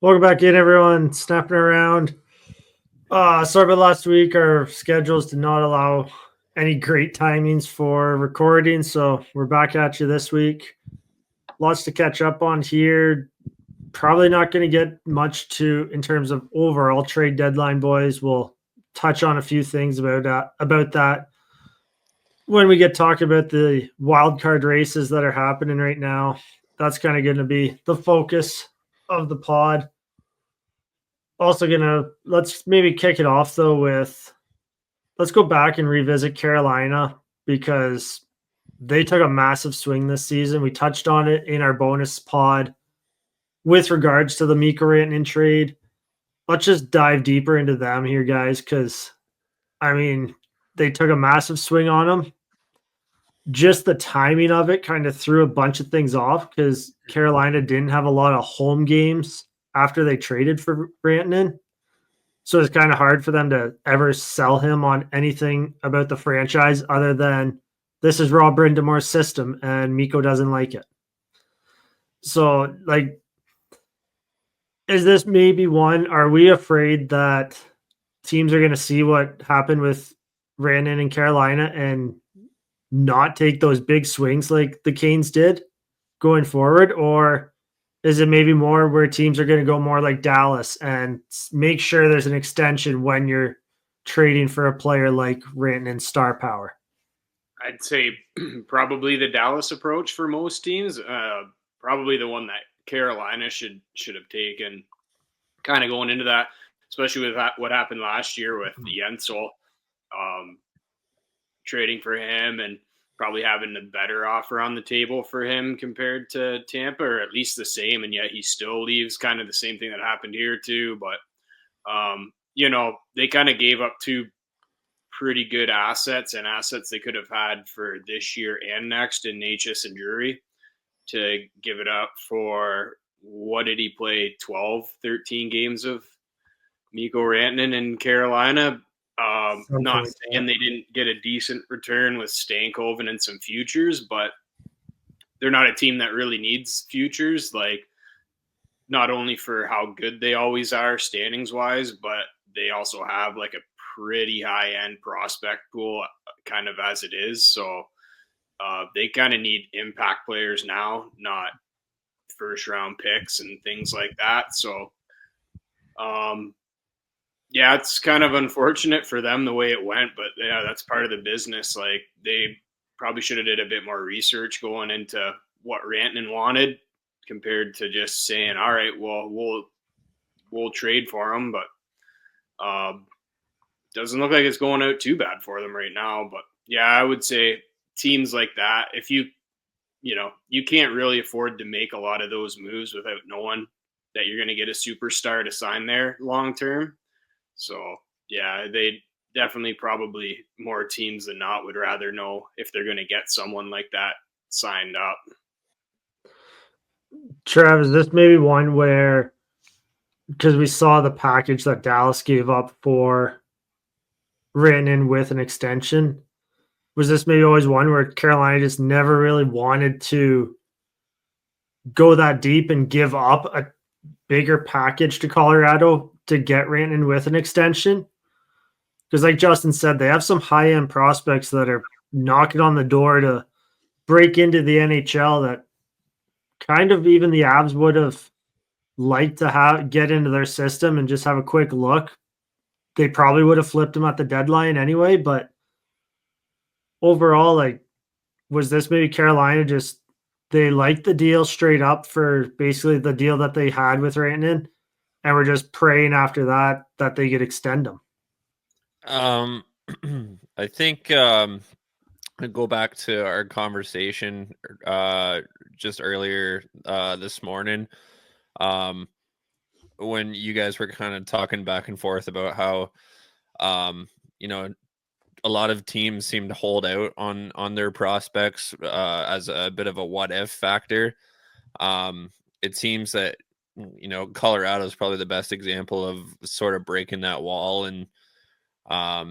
Welcome back in, everyone. Snapping around. Sorry about last week. Our schedules did not allow any great timings for recording, so we're back at you this week. Lots to catch up on here. Probably not going to get much to in terms of overall trade deadline, boys. We'll touch on a few things about that when we get talking about the wildcard races that are happening right now. That's kind of going to be the focus of the pod. Also let's maybe kick it off though with let's go back and revisit Carolina because they took a massive swing this season. We touched on it in our bonus pod with regards to the Mikko Rantanen trade. Let's just dive deeper into them here, guys, because they took a massive swing on them. Just the timing of it kind of threw a bunch of things off because Carolina didn't have a lot of home games after they traded for Rantanen. So it's kind of hard for them to ever sell him on anything about the franchise other than this is Rob Brindamore's system and Mikko doesn't like it. So, is this maybe one? Are we afraid that teams are going to see what happened with Rantanen in Carolina and not take those big swings like the Canes did going forward? Or is it maybe more where teams are going to go more like Dallas and make sure there's an extension when you're trading for a player like Rantanen's star power? I'd say probably the Dallas approach for most teams. Probably the one that Carolina should have taken, kind of going into that, especially with what happened last year with Jensel, trading for him and probably having a better offer on the table for him compared to Tampa, or at least the same, and yet he still leaves. Kind of the same thing that happened here too. But they kind of gave up two pretty good assets they could have had for this year and next in Necas and Drury, to give it up for, what did he play, 12, 13 games of Mikko Rantanen in Carolina? Not saying they didn't get a decent return with Stankoven and some futures, but they're not a team that really needs futures, not only for how good they always are standings wise, but they also have a pretty high end prospect pool kind of as it is. So they kind of need impact players now, not first round picks and things like that. So yeah, it's kind of unfortunate for them the way it went, but yeah, that's part of the business. They probably should have did a bit more research going into what Rantanen wanted compared to just saying, all right, well, we'll trade for him. But doesn't look like it's going out too bad for them right now. But yeah, I would say teams like that, if you can't really afford to make a lot of those moves without knowing that you're going to get a superstar to sign there long term. So yeah, they definitely, probably more teams than not, would rather know if they're going to get someone like that signed up. Travis, this may be one where, because we saw the package that Dallas gave up for Rantanen with an extension, was this maybe always one where Carolina just never really wanted to go that deep and give up a bigger package to Colorado to get Rantanen with an extension? Because like Justin said, they have some high-end prospects that are knocking on the door to break into the NHL that kind of even the Avs would have liked to get into their system and just have a quick look. They probably would have flipped them at the deadline anyway, but overall, was this maybe Carolina just, they liked the deal straight up for basically the deal that they had with Rantanen, and we're just praying after that they could extend them? I think I go back to our conversation just earlier this morning, when you guys were kind of talking back and forth about how a lot of teams seem to hold out on their prospects as a bit of a what if factor. It seems that Colorado is probably the best example of sort of breaking that wall, and I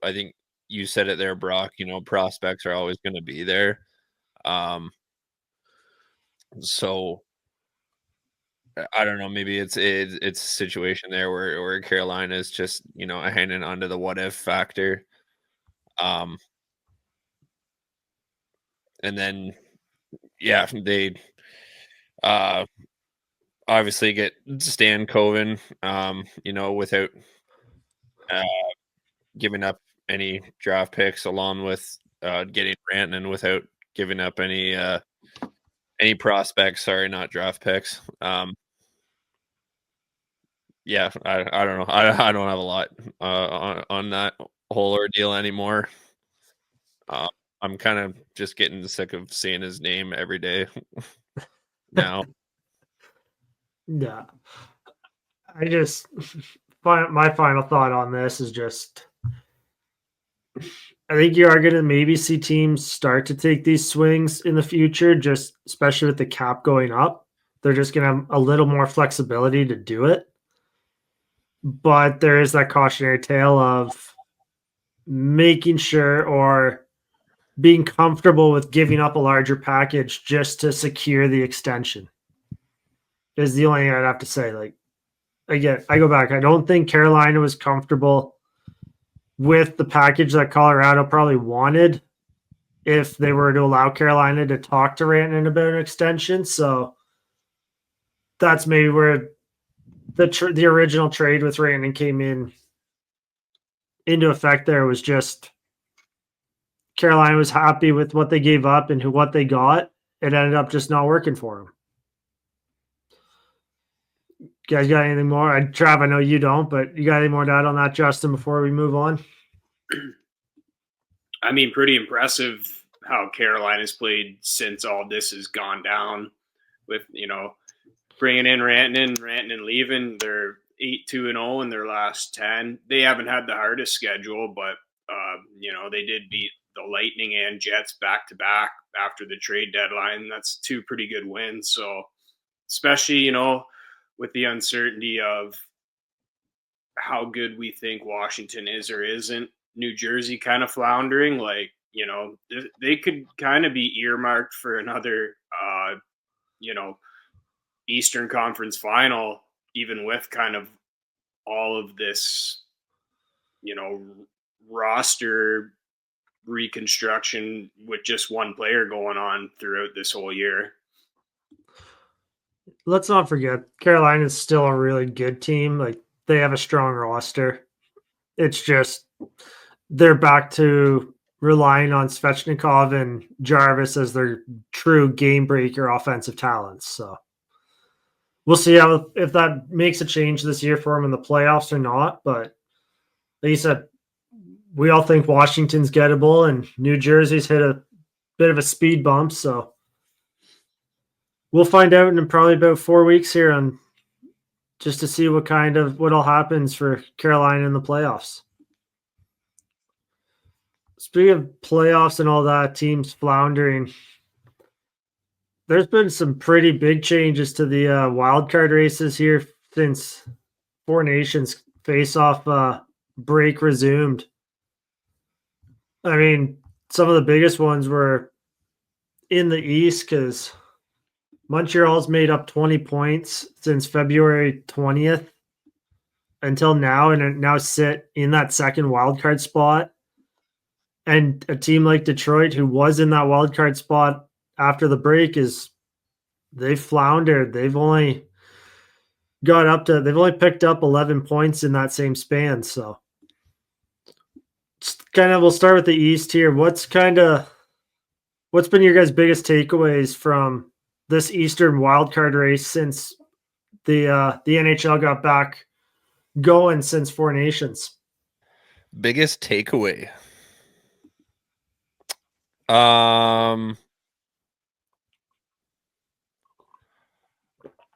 think you said it there, Brock, prospects are always going to be there. So I don't know. Maybe it's a situation there where Carolina is just hanging on to the what if factor, and then they obviously get Stan Coven, without giving up any draft picks, along with getting Rantanen without giving up any prospects. Sorry, not draft picks. I don't know. I don't have a lot on that whole ordeal anymore. I'm kind of just getting sick of seeing his name every day now. Yeah. My final thought on this is just, I think you are going to maybe see teams start to take these swings in the future, just especially with the cap going up. They're just going to have a little more flexibility to do it. But there is that cautionary tale of making sure or being comfortable with giving up a larger package just to secure the extension is the only thing I'd have to say. Like, again, I go back. I don't think Carolina was comfortable with the package that Colorado probably wanted if they were to allow Carolina to talk to Rantanen about an extension. So that's maybe where the original trade with Rantanen came into effect. There was just Carolina was happy with what they gave up and what they got. It ended up just not working for them. You guys got anything more? Trav, I know you don't, but you got any more to add on that, Justin, before we move on? I mean, pretty impressive how Carolina's played since all this has gone down with, bringing in Rantanen leaving. They're 8-2-0 in their last 10. They haven't had the hardest schedule, but, they did beat the Lightning and Jets back-to-back after the trade deadline. That's two pretty good wins. So especially, with the uncertainty of how good we think Washington is or isn't, New Jersey kind of floundering, they could kind of be earmarked for another, Eastern Conference final, even with kind of all of this, roster reconstruction with just one player going on throughout this whole year. Let's not forget, Carolina is still a really good team. Like, they have a strong roster. It's just they're back to relying on Svechnikov and Jarvis as their true game breaker offensive talents. So we'll see if that makes a change this year for them in the playoffs or not. But like you said, we all think Washington's gettable, and New Jersey's hit a bit of a speed bump. So we'll find out in probably about 4 weeks here on just to see what all happens for Carolina in the playoffs. Speaking of playoffs and all that, teams floundering, there's been some pretty big changes to the wildcard races here since Four Nations face-off break resumed. I mean, some of the biggest ones were in the East because Montreal's made up 20 points since February 20th until now, and now sit in that second wildcard spot. And a team like Detroit, who was in that wildcard spot after the break, they've floundered. They've only picked up 11 points in that same span. So we'll start with the East here. What's been your guys' biggest takeaways from this Eastern wildcard race since the NHL got back going since Four Nations? Biggest takeaway.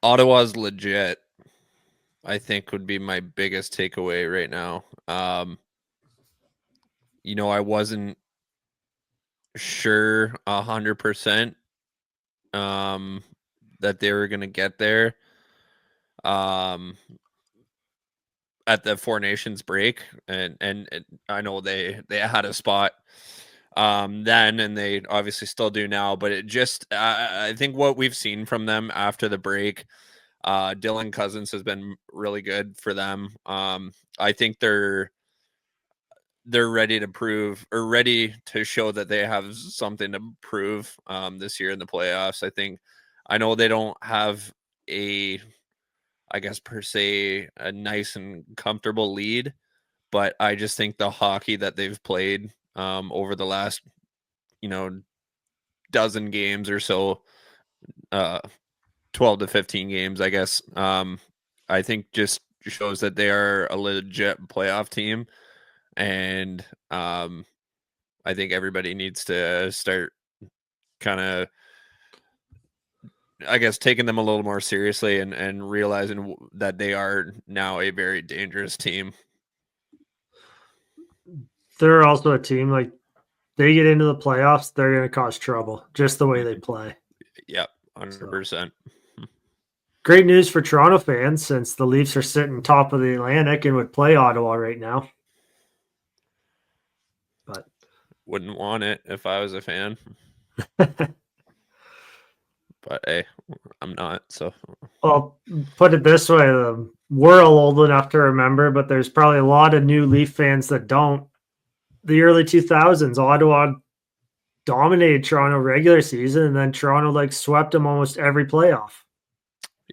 Ottawa's legit, I think, would be my biggest takeaway right now. I wasn't sure 100% that they were going to get there at the Four Nations break, and I know they had a spot then, and they obviously still do now, but it just I think what we've seen from them after the break, Dylan Cousins has been really good for them. I think they're ready to show that they have something to prove this year in the playoffs. I know they don't have a per se a nice and comfortable lead, but I just think the hockey that they've played over the last dozen games or so, 12 to 15 games, I guess, I think just shows that they are a legit playoff team. And I think everybody needs to start kind of, taking them a little more seriously and realizing that they are now a very dangerous team. They're also a team, like, they get into the playoffs, they're going to cause trouble just the way they play. Yep, 100%. So, great news for Toronto fans, since the Leafs are sitting top of the Atlantic and would play Ottawa right now. But wouldn't want it if I was a fan. But hey, I'm not. So, well, put it this way: we're all old enough to remember, but there's probably a lot of new Leaf fans that don't. The early 2000s, Ottawa dominated Toronto regular season, and then Toronto swept them almost every playoff.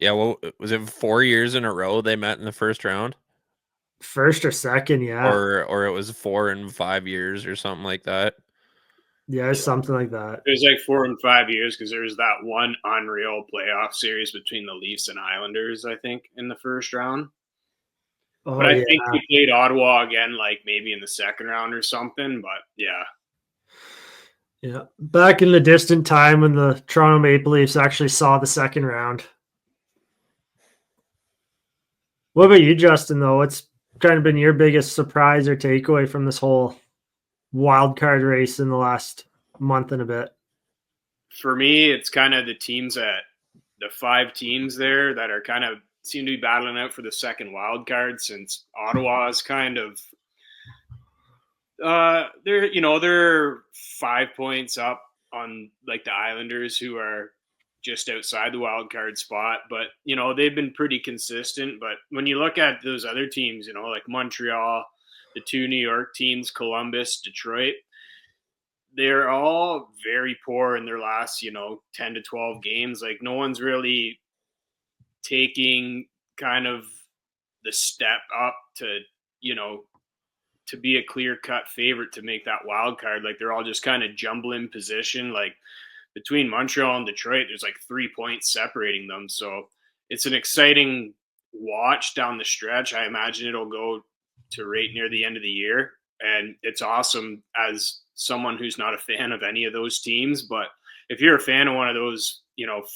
Yeah, well, was it 4 years in a row they met in the first round? First or second, yeah. Or it was 4 and 5 years or something like that. Yeah, something like that. It was 4 and 5 years because there was that one unreal playoff series between the Leafs and Islanders, I think, in the first round. Oh, but I think we played Ottawa again, maybe in the second round or something. But yeah. Yeah. Back in the distant time when the Toronto Maple Leafs actually saw the second round. What about you, Justin, though? What's kind of been your biggest surprise or takeaway from this whole wildcard race in the last month and a bit? For me, it's kind of the 5 teams there that are kind of seem to be battling out for the second wild card, since Ottawa is kind of they're 5 points up on the Islanders, who are just outside the wild card spot, but they've been pretty consistent. But when you look at those other teams, like Montreal, the 2 New York teams, Columbus, Detroit, they're all very poor in their last 10 to 12 games. No one's really taking kind of the step up to be a clear-cut favorite to make that wild card. They're all just kind of jumbling position. Between Montreal and Detroit, there's 3 points separating them. So it's an exciting watch down the stretch. I imagine it'll go to right near the end of the year. And it's awesome as someone who's not a fan of any of those teams. But if you're a fan of one of those,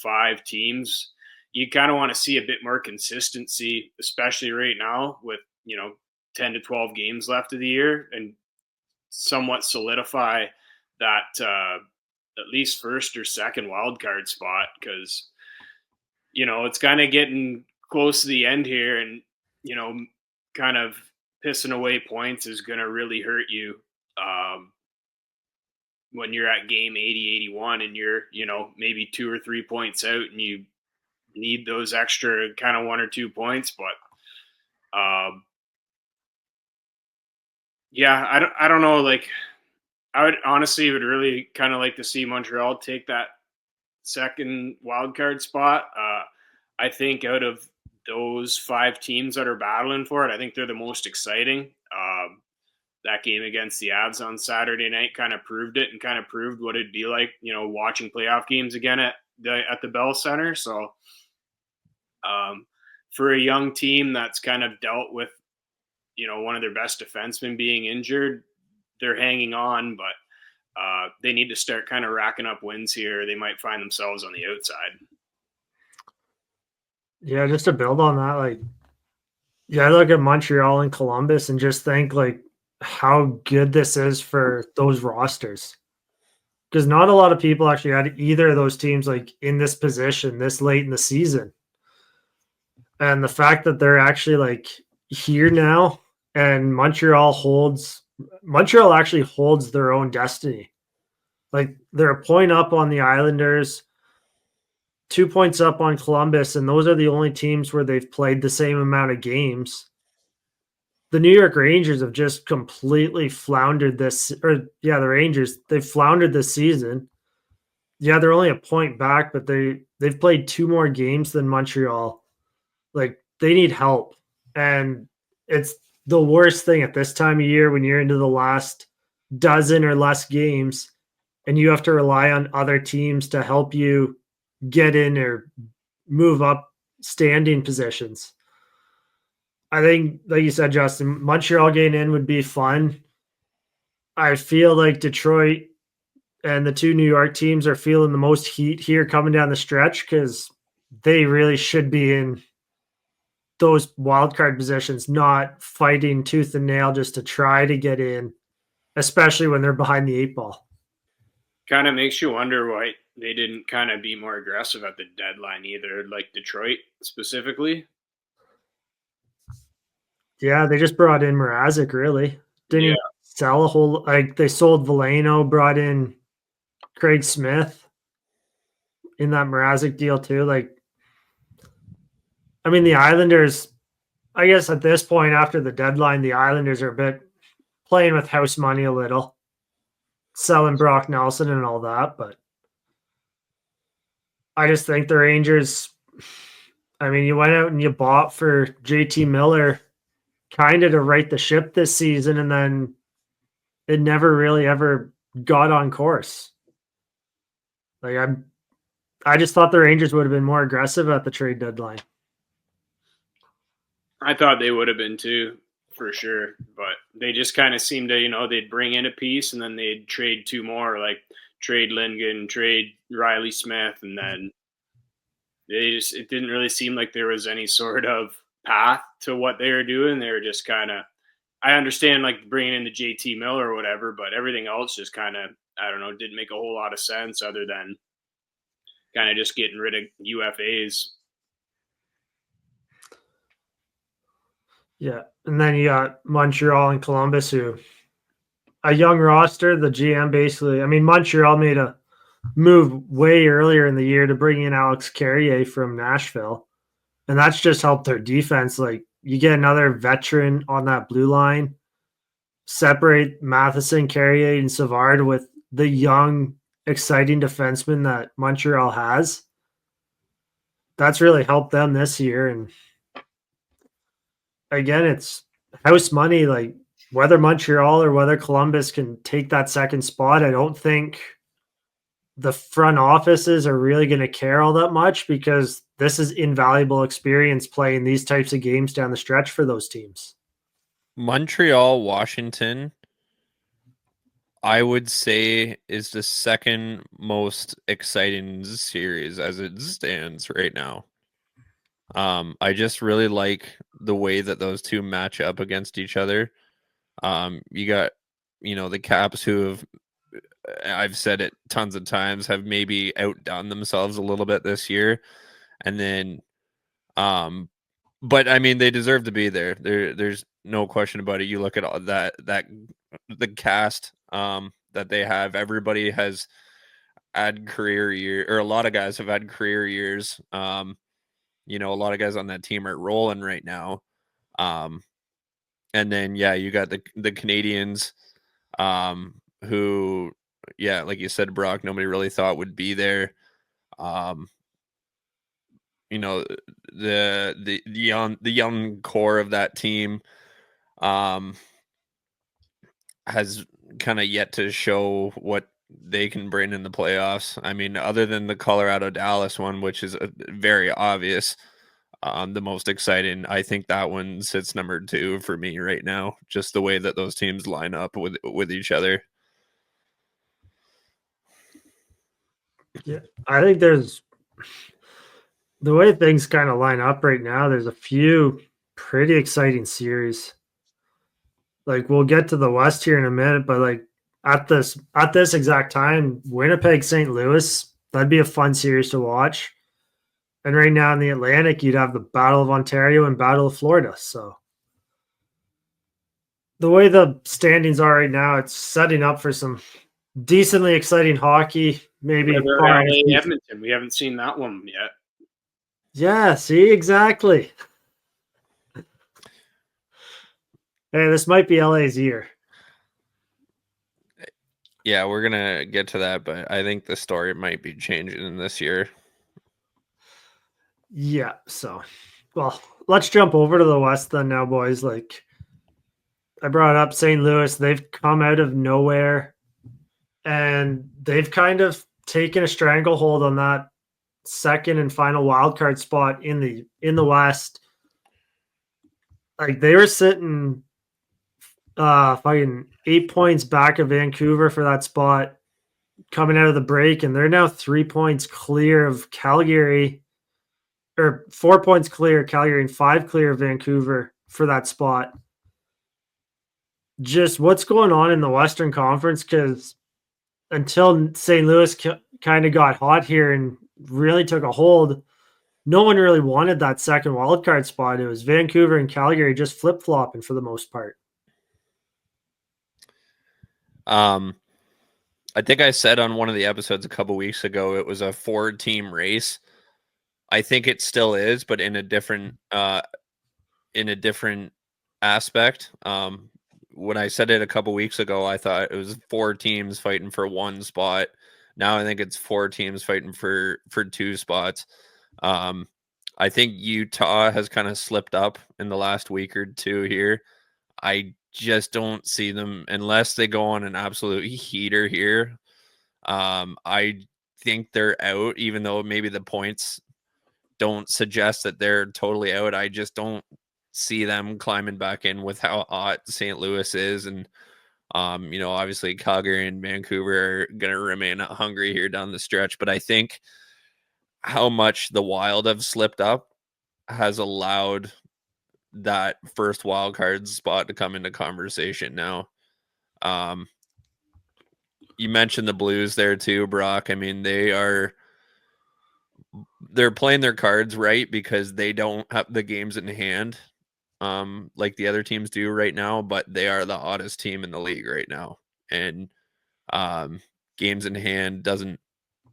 5 teams, you kind of want to see a bit more consistency, especially right now with, 10 to 12 games left of the year, and somewhat solidify that at least first or second wild card spot, because it's kind of getting close to the end here, and kind of pissing away points is going to really hurt you when you're at game 80-81 and you're maybe 2 or 3 points out and you need those extra kind of 1 or 2 points. But yeah, I don't know. I would honestly would really kind of like to see Montreal take that second wildcard spot. I think out of those 5 teams that are battling for it, I think they're the most exciting. That game against the Avs on Saturday night kind of proved it, and kind of proved what it'd be like, watching playoff games again at the Bell Center. So for a young team that's kind of dealt with, one of their best defensemen being injured, they're hanging on, but they need to start kind of racking up wins here. They might find themselves on the outside. Yeah, just to build on that, I look at Montreal and Columbus and just think how good this is for those rosters. Because not a lot of people actually had either of those teams in this position this late in the season. And the fact that they're actually here now, and Montreal actually holds their own destiny. They're a point up on the Islanders. 2 points up on Columbus, and those are the only teams where they've played the same amount of games. The New York Rangers have just completely floundered the Rangers, they've floundered this season. Yeah, they're only a point back, but they've played 2 more games than Montreal. Like, they need help. And it's the worst thing at this time of year when you're into the last dozen or less games and you have to rely on other teams to help you get in or move up standing positions. I think, like you said, Justin, Montreal getting in would be fun. I feel like Detroit and the 2 New York teams are feeling the most heat here coming down the stretch because they really should be in those wildcard positions, not fighting tooth and nail just to try to get in, especially when they're behind the 8 ball. Kind of makes you wonder why they didn't kind of be more aggressive at the deadline either, like Detroit specifically. Yeah, they just brought in Mrazek, really. Didn't even sell a whole, like, they sold Veleno, brought in Craig Smith in that Mrazek deal too. Like, I mean, the Islanders, I guess at this point after the deadline, the Islanders are a bit playing with house money a little, selling Brock Nelson and all that. But I just think the Rangers, I mean, you went out and you bought for JT Miller kind of to right the ship this season, and then it never really ever got on course. Like, I just thought the Rangers would have been more aggressive at the trade deadline. I thought they would have been too, for sure. But they just kind of seemed to, they'd bring in a piece and then they'd trade 2 more, like trade Lindgren, trade Riley Smith, and then it didn't really seem like there was any sort of path to what they were doing. They were just kind of, I understand like bringing in the JT Miller or whatever, but everything else just kind of, I don't know, didn't make a whole lot of sense other than kind of just getting rid of UFAs. Yeah, and then you got Montreal and Columbus, who a young roster. The GM basically, I mean, Montreal made a move way earlier in the year to bring in Alex Carrier from Nashville, and that's just helped their defense. Like, you get another veteran on that blue line, separate Matheson, Carrier, and Savard with the young, exciting defenseman that Montreal has. That's really helped them this year. And again, it's house money. Like, whether Montreal or whether Columbus can take that second spot, I don't think the front offices are really going to care all that much, because this is invaluable experience playing these types of games down the stretch for those teams. Montreal, Washington, I would say, is the second most exciting series as it stands right now. I just really like the way that those two match up against each other. You got, the Caps, who have, I've said it tons of times, have maybe outdone themselves a little bit this year. And then, but I mean, they deserve to be there. There's no question about it. You look at all that the cast that they have. Everybody has had career year, or a lot of guys have had career years. A lot of guys on that team are rolling right now. And then, you got the Canadians, who, like you said, Brock, nobody really thought would be there. The young core of that team has kind of yet to show what they can bring in the playoffs. I mean, other than the Colorado Dallas one, which is very obvious, the most exciting, I think that one sits number 2 for me right now. Just the way that those teams line up with each other. Yeah, I think there's, the way things kind of line up right now, there's a few pretty exciting series. Like, we'll get to the West here in a minute, but like at this exact time, Winnipeg, St. Louis, that'd be a fun series to watch. And right now in the Atlantic, you'd have the Battle of Ontario and Battle of Florida. So the way the standings are right now, it's setting up for some decently exciting hockey. Maybe LA Edmonton. We haven't seen that one yet. Yeah, see, exactly. Hey, this might be LA's year. Yeah, we're gonna get to that, but I think the story might be changing in this year. Yeah, so well, let's jump over to the West then now, boys. Like I brought up St. Louis, they've come out of nowhere and they've kind of taken a stranglehold on that second and final wild card spot in the West. Like they were sitting fucking 8 points back of Vancouver for that spot coming out of the break, and they're now 3 points clear of Calgary, or 4 points clear of Calgary and 5 clear of Vancouver for that spot. Just what's going on in the Western Conference? Because until St. Louis kind of got hot here and really took a hold, no one really wanted that second wildcard spot. It was Vancouver and Calgary just flip-flopping for the most part. I think I said on one of the episodes a couple weeks ago it was a 4-team race. I think it still is, but in a different aspect. When I said it a couple weeks ago, I thought it was 4 teams fighting for one spot. Now I think it's 4 teams fighting for 2 spots. I think Utah has kind of slipped up in the last week or two here. I just don't see them unless they go on an absolute heater here. I think they're out, even though maybe the points don't suggest that they're totally out. I just don't see them climbing back in with how hot St. Louis is. And, obviously Calgary and Vancouver are going to remain hungry here down the stretch. But I think how much the Wild have slipped up has allowed that first wild card spot to come into conversation now. You mentioned the Blues there too, Brock. I mean, they're playing their cards right because they don't have the games in hand like the other teams do right now, but they are the hottest team in the league right now. And games in hand doesn't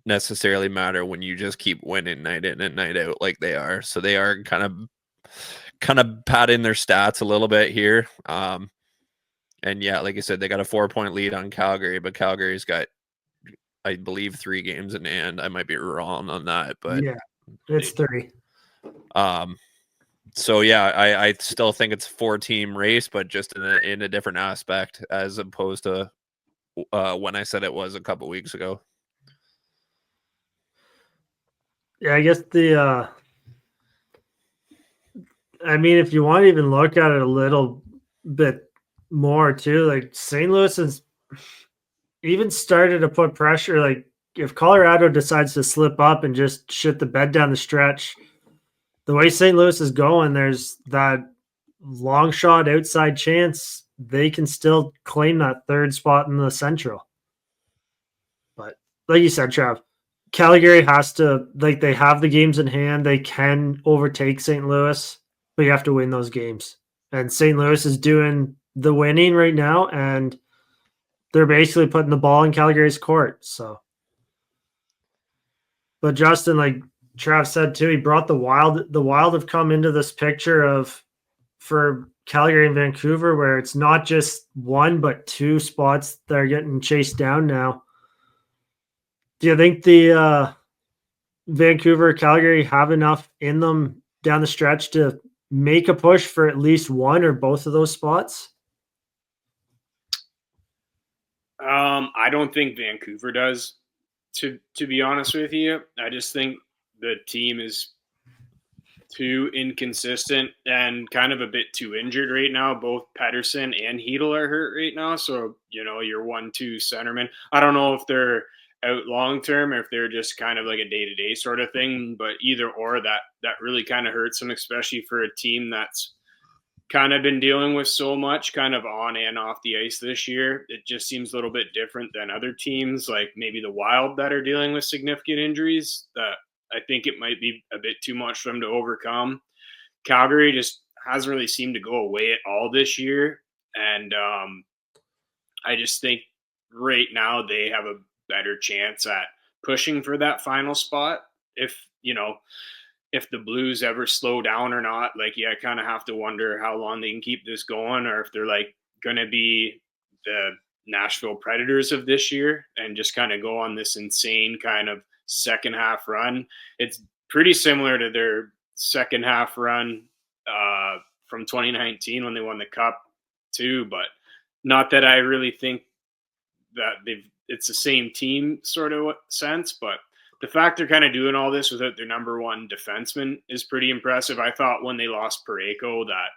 necessarily matter when you just keep winning night in and night out like they are. So they are kind of padding their stats a little bit here. And yeah, like I said, they got a 4-point lead on Calgary, but Calgary's got, I believe, 3 games in hand. I might be wrong on that, but yeah, it's 3. So yeah, I still think it's a 4-team race, but just in a different aspect as opposed to when I said it was a couple weeks ago. Yeah, I guess I mean, if you want to even look at it a little bit more too, like St. Louis has even started to put pressure. Like if Colorado decides to slip up and just shit the bed down the stretch, the way St. Louis is going, there's that long shot outside chance they can still claim that 3rd spot in the Central. But like you said, Trav, Calgary has to, like, they have the games in hand. They can overtake St. Louis, but you have to win those games. And St. Louis is doing the winning right now, and they're basically putting the ball in Calgary's court. So, but Justin, like Trav said too, he brought the Wild. The Wild have come into this picture for Calgary and Vancouver, where it's not just 1 but 2 spots that are getting chased down now. Do you think the Vancouver, Calgary have enough in them down the stretch to make a push for at least 1 or both of those spots? I don't think Vancouver does, to be honest with you. I just think the team is too inconsistent and kind of a bit too injured right now. Both Pettersson and Hedl are hurt right now. So, your 1-2 centerman. I don't know if they're out long term or if they're just kind of like a day-to-day sort of thing, but either or, that really kind of hurts them, especially for a team that's kind of been dealing with so much kind of on and off the ice this year. It just seems a little bit different than other teams, like maybe the Wild, that are dealing with significant injuries. That I think it might be a bit too much for them to overcome. Calgary just hasn't really seemed to go away at all this year. And I just think right now they have a better chance at pushing for that final spot. If, if the Blues ever slow down or not, like, I kind of have to wonder how long they can keep this going, or if they're like going to be the Nashville Predators of this year and just kind of go on this insane kind of second half run. It's pretty similar to their second half run from 2019 when they won the Cup too, but not that I really think that it's the same team sort of sense, but the fact they're kind of doing all this without their number one defenseman is pretty impressive. I thought when they lost Parayko that,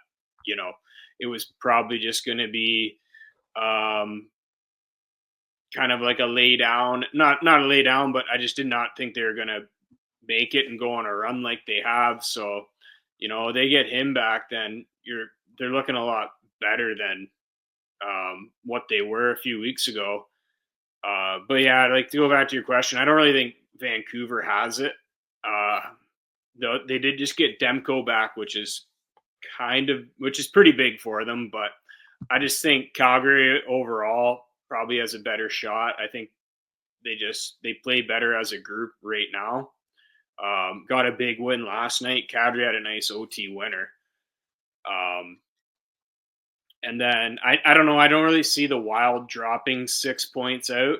it was probably just going to be kind of like a lay down, not a lay down, but I just did not think they were going to make it and go on a run like they have. So, they get him back, then they're looking a lot better than what they were a few weeks ago. But yeah, like, to go back to your question, I don't really think Vancouver has it. They did just get Demko back, which is pretty big for them. But I just think Calgary overall probably has a better shot. I think they play better as a group right now. Got a big win last night. Calgary had a nice OT winner. And then I don't know. I don't really see the Wild dropping 6 points out,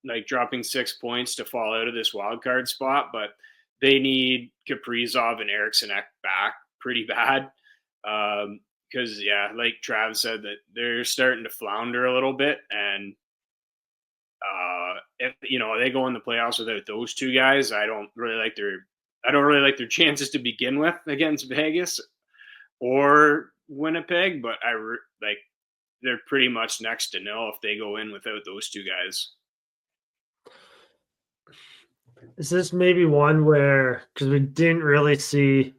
like dropping 6 points to fall out of this wild card spot. But they need Kaprizov and Eriksson back pretty bad. Because, like Trav said, that they're starting to flounder a little bit. And if they go in the playoffs without those two guys, I don't really like their chances to begin with against Vegas or Winnipeg, but they're pretty much next to nil if they go in without those two guys. Is this maybe one where, because we didn't really see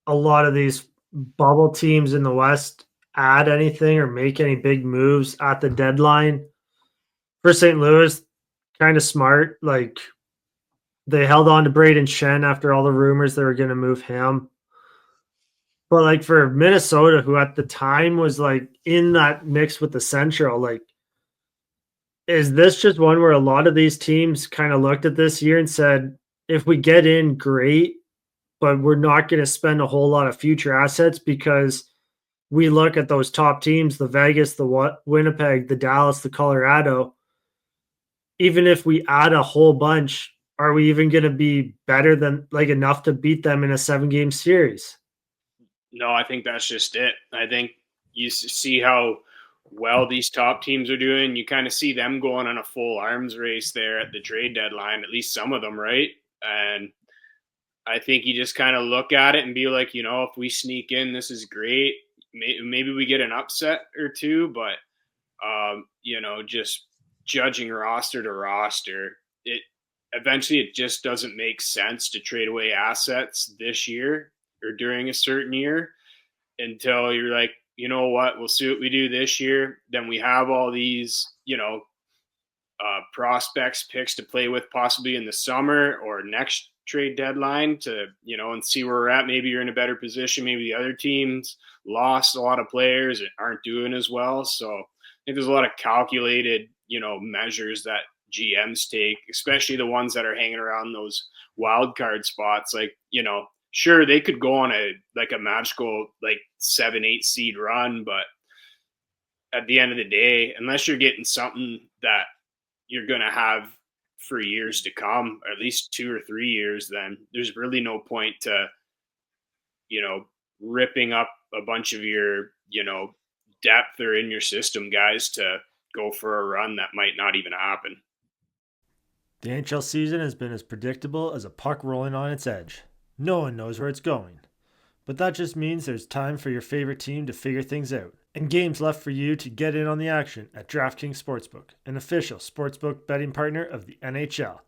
a lot of these bubble teams in the West add anything or make any big moves at the deadline? For St. Louis, kind of smart. Like, they held on to Braden Shen after all the rumors they were going to move him. But like for Minnesota, who at the time was like in that mix with the Central, like, is this just one where a lot of these teams kind of looked at this year and said, if we get in, great, but we're not going to spend a whole lot of future assets because we look at those top teams, the Vegas, the Winnipeg, the Dallas, the Colorado. Even if we add a whole bunch, are we even going to be better than like enough to beat them in a 7-game series? No, I think that's just it. I think you see how well these top teams are doing. You kind of see them going on a full arms race there at the trade deadline, at least some of them, right? And I think you just kind of look at it and be like, if we sneak in, this is great. Maybe we get an upset or two, but, just judging roster to roster, eventually it just doesn't make sense to trade away assets this year or during a certain year until you're like, you know what, we'll see what we do this year. Then we have all these, prospects picks to play with possibly in the summer or next trade deadline to, and see where we're at. Maybe you're in a better position. Maybe the other teams lost a lot of players and aren't doing as well. So I think there's a lot of calculated, measures that GMs take, especially the ones that are hanging around those wild card spots. Like, sure, they could go on a magical 7-8 seed run, but at the end of the day, unless you're getting something that you're going to have for years to come, or at least 2 or 3 years, then there's really no point to, ripping up a bunch of your, depth or in your system guys to go for a run that might not even happen. The NHL season has been as predictable as a puck rolling on its edge. No one knows where it's going. But that just means there's time for your favorite team to figure things out, and games left for you to get in on the action at DraftKings Sportsbook, an official sportsbook betting partner of the NHL.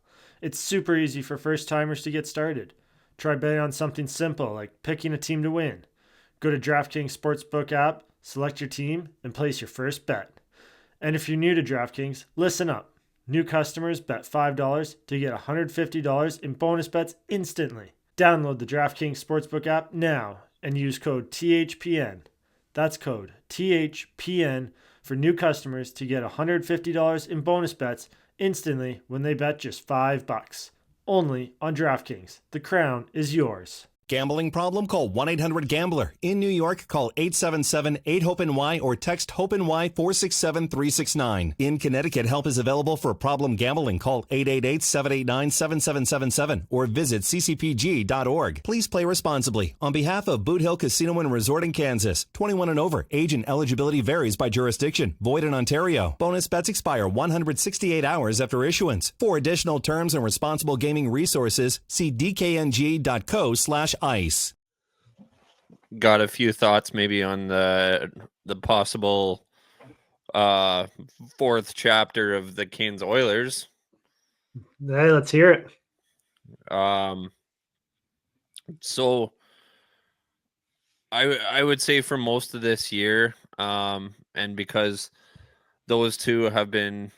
It's super easy for first-timers to get started. Try betting on something simple like picking a team to win. Go to DraftKings Sportsbook app, select your team, and place your first bet. And if you're new to DraftKings, listen up. New customers bet $5 to get $150 in bonus bets instantly. Download the DraftKings Sportsbook app now and use code THPN. That's code THPN for new customers to get $150 in bonus bets instantly when they bet just $5. Only on DraftKings. The crown is yours. Gambling problem? Call 1-800-GAMBLER. In New York, call 877-8-HOPE-NY or text HOPE-NY 467-369. In Connecticut, help is available for problem gambling. Call 888-789-7777 or visit ccpg.org. Please play responsibly. On behalf of Boot Hill Casino and Resort in Kansas, 21 and over. Age and eligibility varies by jurisdiction. Void in Ontario. Bonus bets expire 168 hours after issuance. For additional terms and responsible gaming resources, see dkng.co/ice. Got a few thoughts maybe on the possible fourth chapter of the Kings Oilers. Hey, let's hear it. So I would say for most of this year, and because those two have been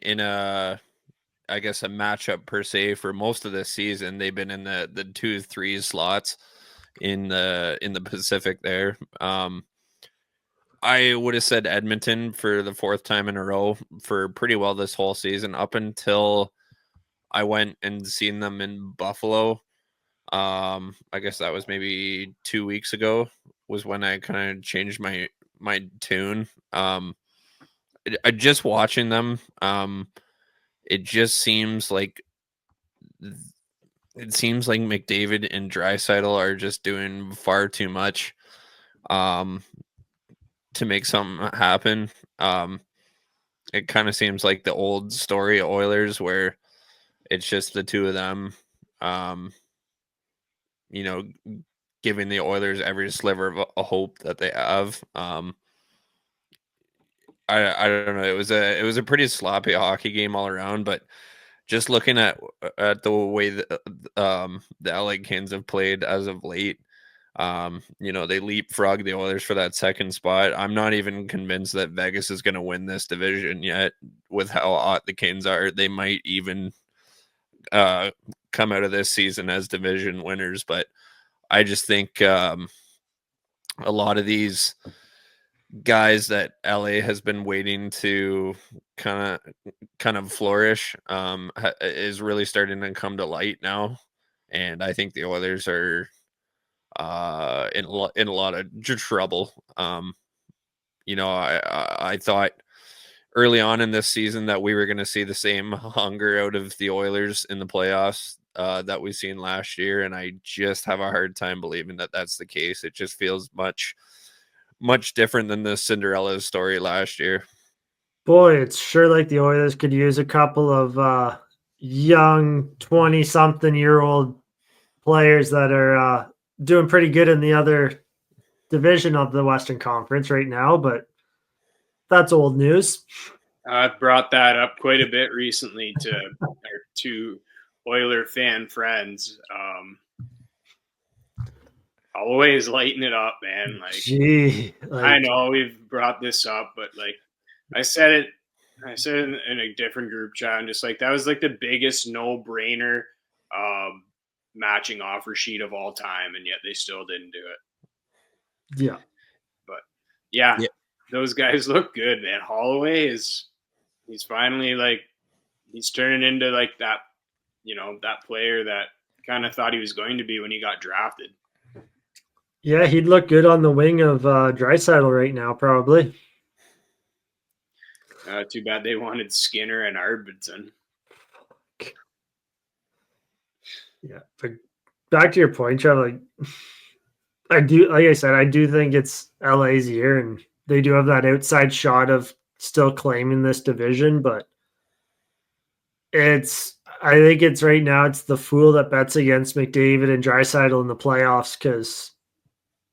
in a matchup per se for most of this season. They've been in the 2-3 slots in the Pacific there. I would have said Edmonton for the fourth time in a row for pretty well this whole season, up until I went and seen them in Buffalo. I guess that was maybe 2 weeks ago was when I kind of changed my tune. I just watching them, it just seems like McDavid and Draisaitl are just doing far too much to make something happen. It kind of seems like the old story of Oilers where it's just the two of them, giving the Oilers every sliver of a hope that they have. I don't know. It was a pretty sloppy hockey game all around, but just looking at the way that the LA Kings have played as of late, they leapfrog the Oilers for that second spot. I'm not even convinced that Vegas is going to win this division yet. With how hot the Kings are, they might even come out of this season as division winners. But I just think a lot of these guys that LA has been waiting to kind of flourish is really starting to come to light now, and I think the Oilers are in a lot of trouble. I thought early on in this season that we were going to see the same hunger out of the Oilers in the playoffs that we seen last year, and I just have a hard time believing that that's the case. It just feels much different than the Cinderella story last year. Boy, it's sure like the Oilers could use a couple of young 20-something-year-old players that are doing pretty good in the other division of the Western Conference right now, but that's old news. I've brought that up quite a bit recently to our two Oiler fan friends. Always lighten it up, man. I know we've brought this up, but I said it in a different group chat, and just that was the biggest no-brainer matching offer sheet of all time, and yet they still didn't do it. Yeah. But yeah. Those guys look good, man. Holloway he's finally he's turning into that, that player that kind of thought he was going to be when he got drafted. Yeah, he'd look good on the wing of Draisaitl right now, probably. Too bad they wanted Skinner and Arvidsson. Yeah, but back to your point, Trevor. I do think it's LA's year, and they do have that outside shot of still claiming this division, but I think it's right now it's the fool that bets against McDavid and Draisaitl in the playoffs, because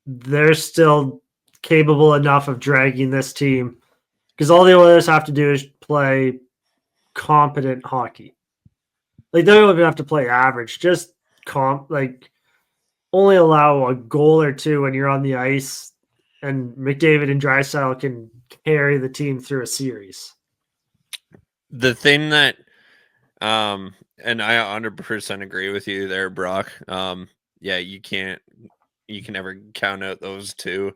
they're still capable enough of dragging this team, because all the Oilers have to do is play competent hockey. They don't even have to play average, just only allow a goal or two when you're on the ice, and McDavid and Draisaitl can carry the team through a series. The thing that, and I 100% agree with you there, Brock. You can't you can never count out those two,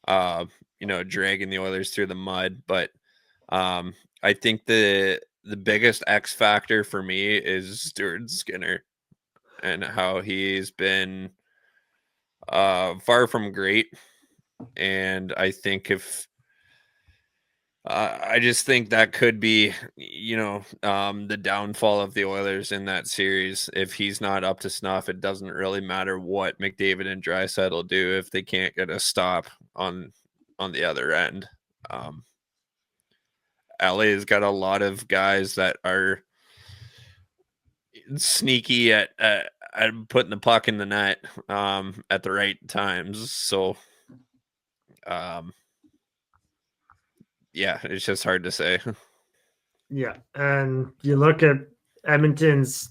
dragging the Oilers through the mud. But I think the biggest X factor for me is Stuart Skinner and how he's been far from great. And I think I just think that could be, the downfall of the Oilers in that series. If he's not up to snuff, it doesn't really matter what McDavid and Draisaitl do if they can't get a stop on the other end. LA's got a lot of guys that are sneaky at putting the puck in the net at the right times. So, yeah, it's just hard to say. Yeah, and you look at Edmonton's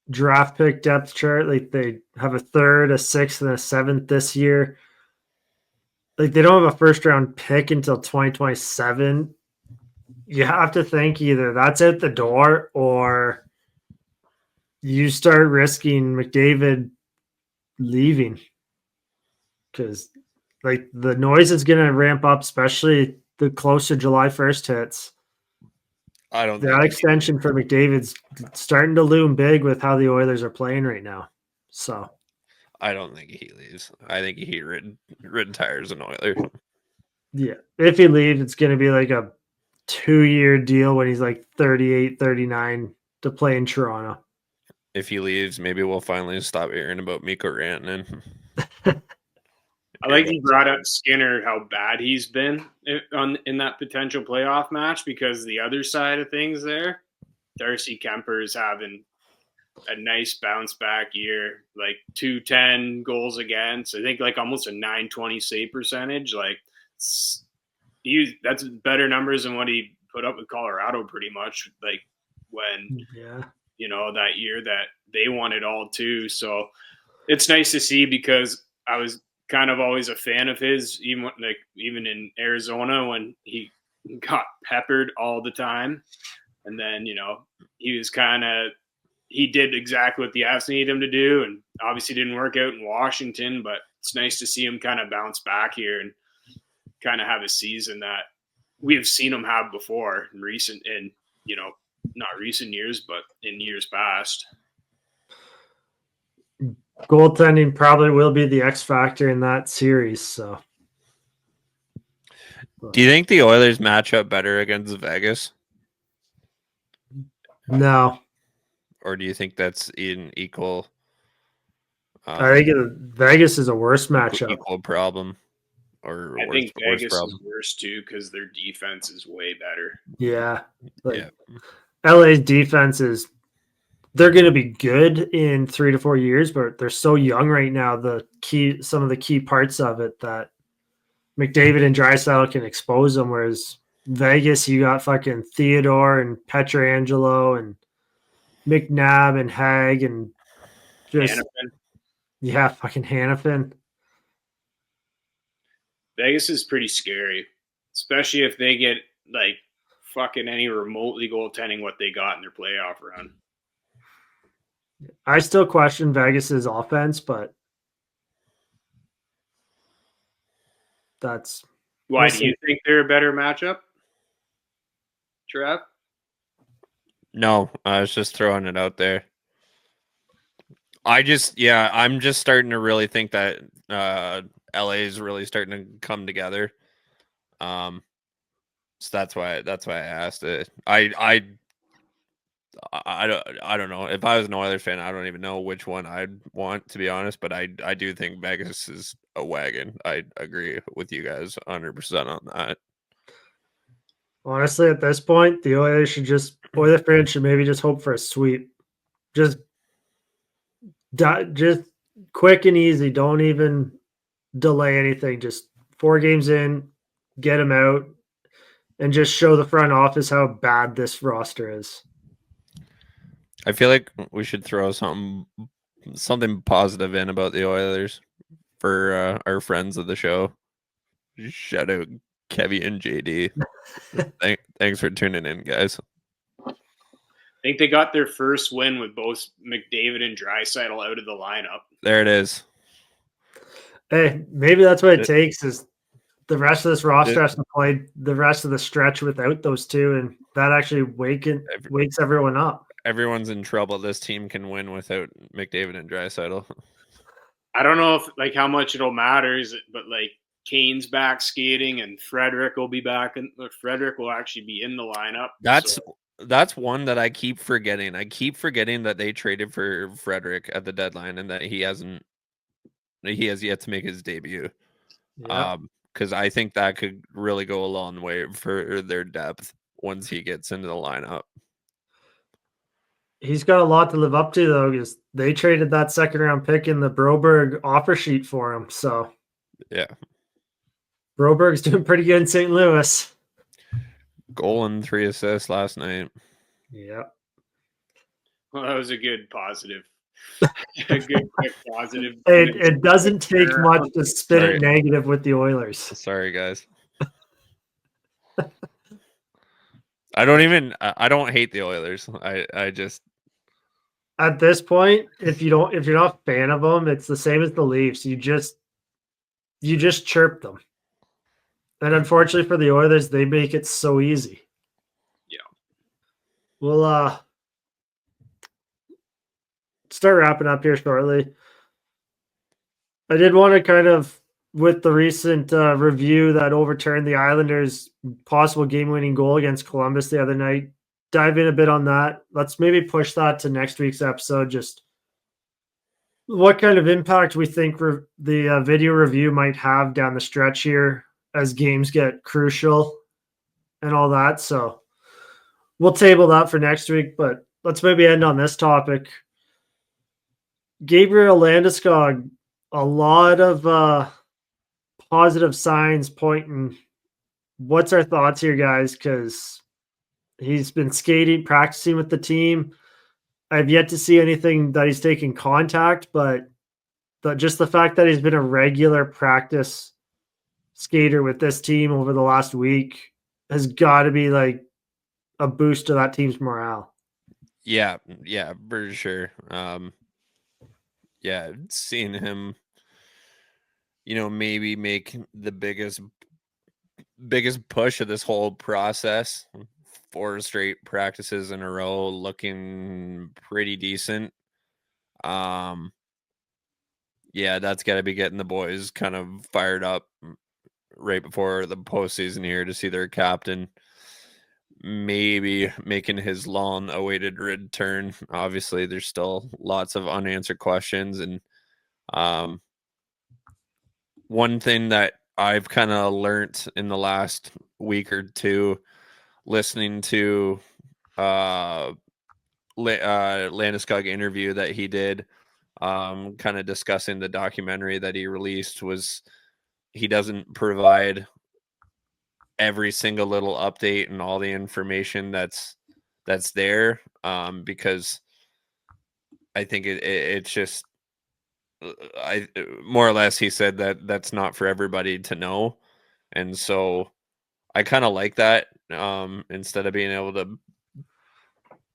draft pick depth chart, like they have a 3rd, a 6th, and a 7th this year. Like they don't have a first round pick until 2027. You have to think either that's out the door or you start risking McDavid leaving, because like the noise is going to ramp up, especially the closer July 1st hits. I don't That extension for McDavid's starting to loom big with how the Oilers are playing right now. So I don't think he leaves. I think he retires an Oiler. Yeah. If he leaves, it's going to be like a 2-year deal when he's like 38, 39 to play in Toronto. If he leaves, maybe we'll finally stop hearing about Mikko Rantanen. I like you brought up Skinner, how bad he's been in that potential playoff match, because the other side of things there, Darcy Kemper is having a nice bounce back year, like 210 goals against. I think like almost a 920 save percentage. Like that's better numbers than what he put up with Colorado pretty much. Like when, that year that they won it all too. So it's nice to see, because I was kind of always a fan of his, even in Arizona when he got peppered all the time. And then, he did exactly what the Avs needed him to do, and obviously didn't work out in Washington, but it's nice to see him kind of bounce back here and kind of have a season that we have seen him have before not recent years, but in years past. Goaltending probably will be the X factor in that series. So, do you think the Oilers match up better against Vegas? No. Or do you think that's in equal? I think Vegas is a worse matchup. Equal problem. I think Vegas is worse too, because their defense is way better. Yeah. LA's defense they're going to be good in 3 to 4 years, but they're so young right now. Some of the key parts of it that McDavid and Draisaitl can expose them. Whereas Vegas, you got fucking Theodore and Pietrangelo and McNabb and Hag and just fucking Hannafin. Vegas is pretty scary, especially if they get like fucking any remotely goaltending what they got in their playoff run. I still question Vegas's offense, but that's why. Do you think they're a better matchup, Trev? No, I was just throwing it out there. I'm just starting to really think that LA is really starting to come together. So that's why I asked it. I don't know. If I was an Oilers fan, I don't even know which one I'd want, to be honest. But I do think Vegas is a wagon. I agree with you guys 100% on that. Honestly, at this point, the Oilers fans should maybe just hope for a sweep. Just quick and easy. Don't even delay anything. Just 4 games in, get them out, and just show the front office how bad this roster is. I feel like we should throw something positive in about the Oilers for our friends of the show. Shout out Kevy and JD. Thanks for tuning in, guys. I think they got their first win with both McDavid and Draisaitl out of the lineup. There it is. Hey, maybe that's what it takes is the rest of this roster has to play the rest of the stretch without those two, and that actually wakes everyone up. Everyone's in trouble. This team can win without McDavid and Draisaitl. I don't know if how much it'll matter, but Kane's back skating and Frederick will be back, and Frederick will actually be in the lineup. That's one that I keep forgetting. I keep forgetting that they traded for Frederick at the deadline and that he has yet to make his debut. Because I think that could really go a long way for their depth once he gets into the lineup. He's got a lot to live up to, though, because they traded that second-round pick in the Broberg offer sheet for him. So, yeah, Broberg's doing pretty good in St. Louis. Goal and 3 assists last night. Yeah. Well, that was a good positive. A good quick positive. It doesn't take much to spin it negative with the Oilers. Sorry, guys. I don't hate the Oilers. I just at this point, if you're not a fan of them, it's the same as the Leafs. You just chirp them. And unfortunately for the Oilers, they make it so easy. Yeah. We'll start wrapping up here shortly. I did want to kind of, with the recent review that overturned the Islanders' possible game-winning goal against Columbus the other night, dive in a bit on that. Let's maybe push that to next week's episode. Just what kind of impact we think the video review might have down the stretch here as games get crucial and all that. So we'll table that for next week, but let's maybe end on this topic. Gabriel Landeskog, a lot of positive signs pointing. What's our thoughts here, guys? Because he's been skating, practicing with the team. I've yet to see anything that he's taken contact, but just the fact that he's been a regular practice skater with this team over the last week has got to be like a boost to that team's morale. Yeah, for sure. Seeing him, maybe make the biggest push of this whole process, 4 straight practices in a row, looking pretty decent. That's got to be getting the boys kind of fired up right before the postseason here to see their captain maybe making his long-awaited return. Obviously, there's still lots of unanswered questions, and one thing that I've kind of learned in the last week or two, listening to Landeskog interview that he did, kind of discussing the documentary that he released, was he doesn't provide every single little update and all the information that's there, because I think it's just, more or less, he said that's not for everybody to know, and so I kind of like that, instead of being able to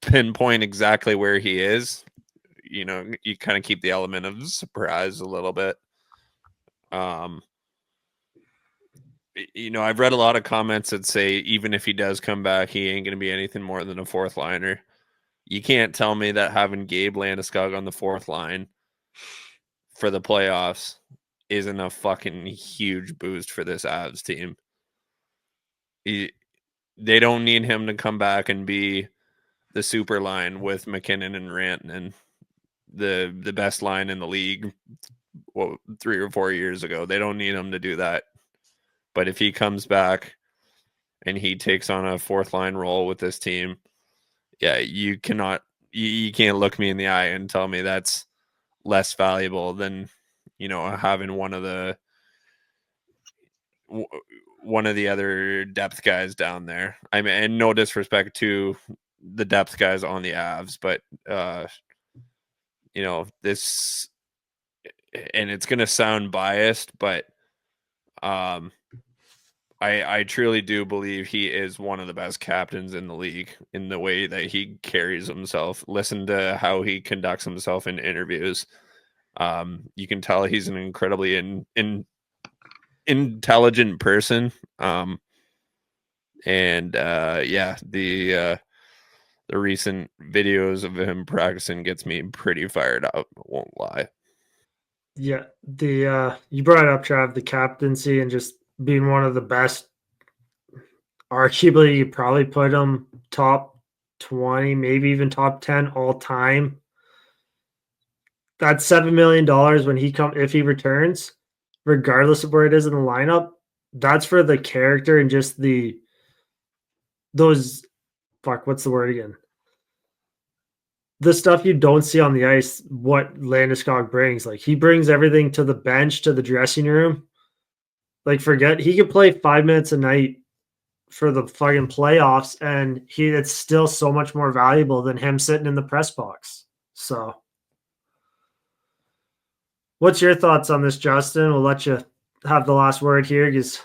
pinpoint exactly where he is, you kind of keep the element of surprise a little bit. I've read a lot of comments that say even if he does come back, he ain't going to be anything more than a 4th liner. You can't tell me that having Gabe Landeskog on the 4th line for the playoffs isn't a fucking huge boost for this Avs team. They don't need him to come back and be the super line with McKinnon and Rantanen, the best line in the league 3 or 4 years ago. They don't need him to do that. But if he comes back and he takes on a 4th line role with this team, you can't look me in the eye and tell me that's less valuable than, having one of the other depth guys down there. I mean, and no disrespect to the depth guys on the Avs, but this, and it's going to sound biased, but I truly do believe he is one of the best captains in the league in the way that he carries himself. Listen to how he conducts himself in interviews. You can tell he's an incredibly intelligent person. The recent videos of him practicing gets me pretty fired up. I won't lie. Yeah, you brought up, Trav, the captaincy and just being one of the best. Arguably, you probably put him top 20, maybe even top 10 all time. That's $7 million when if he returns, regardless of where it is in the lineup. That's for the character and just what's the word again? The stuff you don't see on the ice, what Landeskog brings. Like, he brings everything to the bench, to the dressing room. Like, he could play 5 minutes a night for the fucking playoffs, and it's still so much more valuable than him sitting in the press box. So, what's your thoughts on this, Justin? We'll let you have the last word here, because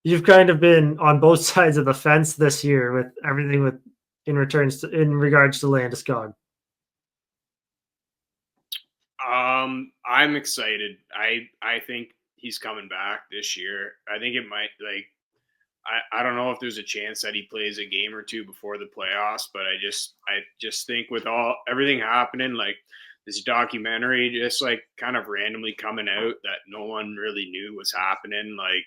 you've kind of been on both sides of the fence this year with everything in regards to Landeskog. I'm excited. I think he's coming back this year. I think it might, like, I don't know if there's a chance that he plays a game or two before the playoffs, but I just think with everything happening, like this documentary just like kind of randomly coming out that no one really knew was happening. Like,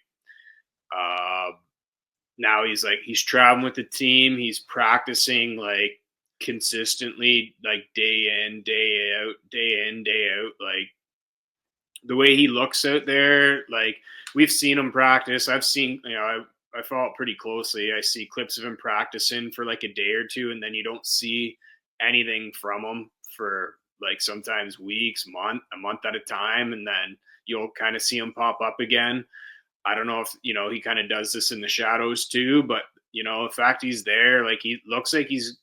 now he's traveling with the team. He's practicing like consistently, like day in, day out. Like the way he looks out there, like we've seen him practice. I've seen, I follow it pretty closely. I see clips of him practicing for like a day or two, and then you don't see anything from him for like sometimes weeks, a month at a time, and then you'll kind of see him pop up again. I don't know if, he kind of does this in the shadows too, but, the fact he's there, like he looks like he's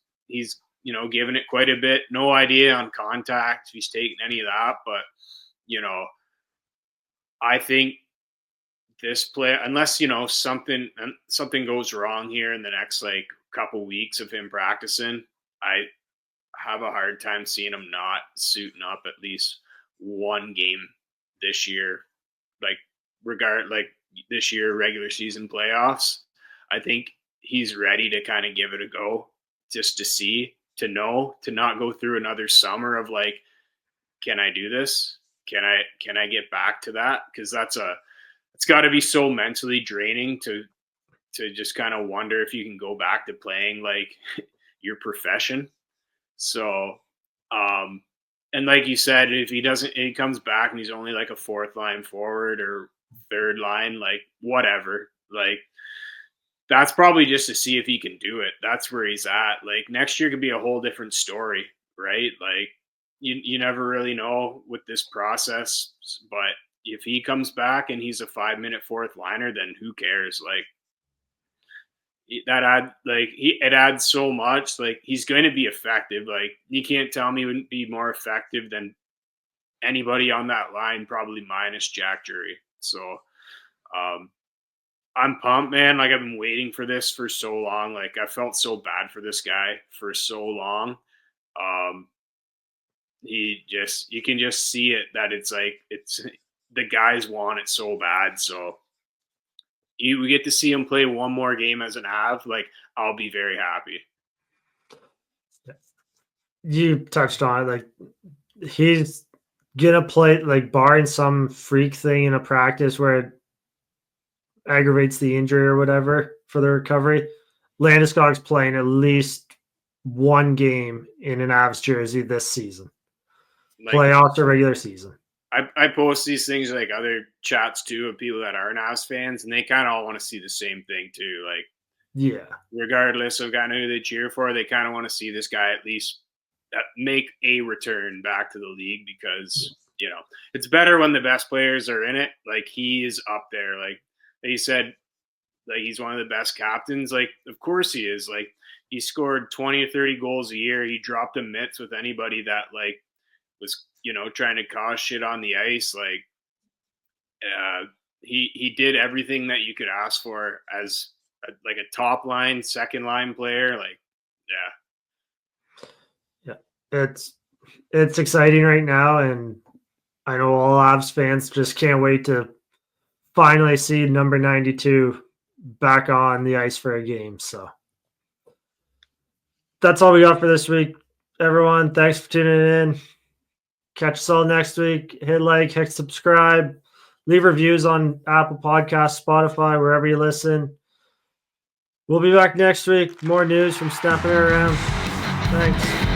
giving it quite a bit. No idea on contact if he's taking any of that, but, I think this play, unless, something goes wrong here in the next like couple weeks of him practicing, I have a hard time seeing him not suiting up at least one game this year. Like this year, regular season playoffs, I think he's ready to kind of give it a go just to see, to know, to not go through another summer of like, can I do this? Can I get back to that? Because it's got to be so mentally draining to just kind of wonder if you can go back to playing like your profession. So, and like you said, if he comes back and he's only like a fourth line forward or third line, like whatever, like that's probably just to see if he can do it. That's where he's at. Like next year could be a whole different story, right? Like you never really know with this process, but if he comes back and he's a 5-minute fourth liner, then who cares? Like it adds so much. Like he's going to be effective. Like you can't tell me he wouldn't be more effective than anybody on that line, probably minus Jack Drury. So I'm pumped, man. Like I've been waiting for this for so long. Like I felt so bad for this guy for so long. You can just see it that it's the guys want it so bad. So we get to see him play one more game as an Av. Like I'll be very happy. You touched on it. Like he's gonna play, like barring some freak thing in a practice where it aggravates the injury or whatever for the recovery. Landeskog's playing at least one game in an Avs jersey this season, like, playoffs or regular season. I post these things like other chats too of people that aren't Avs fans, and they kind of all want to see the same thing too. Like, yeah, regardless of kind of who they cheer for, they kind of want to see this guy at least make a return back to the league because it's better when the best players are in it. Like he is up there. Like he said, like he's one of the best captains. Like of course he is. Like he scored 20 or 30 goals a year. He dropped a mitts with anybody that like was trying to cause shit on the ice. Like he did everything that you could ask for as like a top line, second line player. Like yeah, it's exciting right now, and I know all Avs fans just can't wait to finally see number 92 back on the ice for a game. So that's all we got for this week, everyone. Thanks for tuning in. Catch us all next week. Hit like, hit subscribe, leave reviews on Apple Podcasts, Spotify, wherever you listen. We'll be back next week. More news from Snapping Around. Thanks.